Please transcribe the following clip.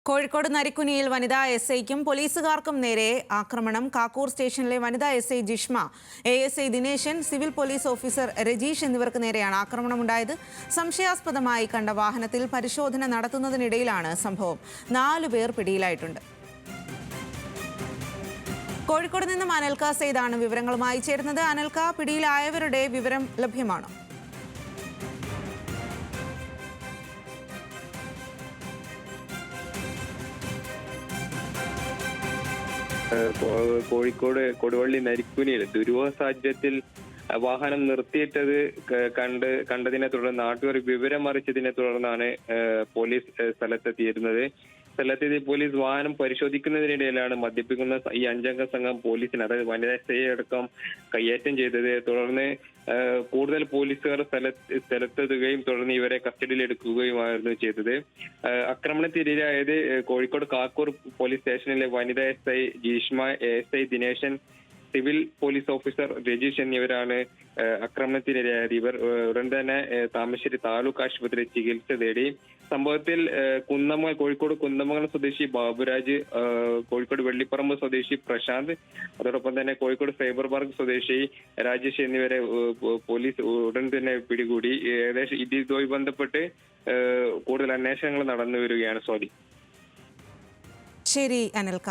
കോഴിക്കോട് നരിക്കുനിയിൽ വനിതാ എസ്ഐക്കും പോലീസുകാർക്കും നേരെ ആക്രമണം. കാക്കൂർ സ്റ്റേഷനിലെ വനിതാ SI Jishma, ASI Dineshan, civil police officer Rajeesh എന്നിവർക്ക് നേരെയാണ് ആക്രമണമുണ്ടായത്. സംശയാസ്പദമായി കണ്ട വാഹനത്തിൽ പരിശോധന നടത്തുന്നതിനിടയിലാണ് സംഭവം. 4 പേർ പിടിയിലായിട്ടുണ്ട്. കോഴിക്കോട് നിന്നും അനൽക സെയ്ദാണ് വിവരങ്ങളുമായി ചേരുന്നത്. അനൽക, പിടിയിലായവരുടെ വിവരം ലഭ്യമാണോ? കോഴിക്കോട് കൊടുവള്ളി നരിക്കുനിയിൽ ദുരൂഹ സാഹചര്യത്തിൽ വാഹനം നിർത്തിയിട്ടത് കണ്ടതിനെ തുടർന്ന് നാട്ടുകാർ വിവരം അറിയിച്ചതിനെ തുടർന്നാണ് പോലീസ് സ്ഥലത്തെത്തിയിരുന്നത്. സ്ഥലത്തെത്തി പോലീസ് വാഹനം പരിശോധിക്കുന്നതിനിടയിലാണ് മദ്യപിക്കുന്ന ഈ 5 അംഗ സംഘം പോലീസിന്, അതായത് വനിതാ എസ്ഐയെ അടക്കം കയ്യേറ്റം ചെയ്തത്. തുടർന്ന് കൂടുതൽ പോലീസുകാർ സ്ഥലത്തെത്തുകയും തുടർന്ന് ഇവരെ കസ്റ്റഡിയിൽ എടുക്കുകയുമായിരുന്നു ചെയ്തത്. ആക്രമണത്തിനിരയായത് കോഴിക്കോട് കാക്കൂർ പോലീസ് സ്റ്റേഷനിലെ വനിതാ SI Jishma, ASI Dineshan, civil police officer Rajeesh എന്നിവരാണ് ആക്രമണത്തിനിരയായത്. ഇവർ ഉടൻ തന്നെ താമരശ്ശേരി താലൂക്ക് ആശുപത്രിയിൽ ചികിത്സ തേടി. സംഭവത്തിൽ കോഴിക്കോട് കുന്നമംഗലം സ്വദേശി ബാബുരാജ്, കോഴിക്കോട് വെള്ളിപ്പറമ്പ് സ്വദേശി പ്രശാന്ത്, അതോടൊപ്പം തന്നെ കോഴിക്കോട് സൈബർ പാർക്ക് സ്വദേശി രാജേഷ് എന്നിവരെ പോലീസ് ഉടൻ തന്നെ പിടികൂടി. ഏകദേശം ഇതുമായി ബന്ധപ്പെട്ട് കൂടുതൽ അന്വേഷണങ്ങൾ നടന്നു വരികയാണ്. ശരി അനിൽക.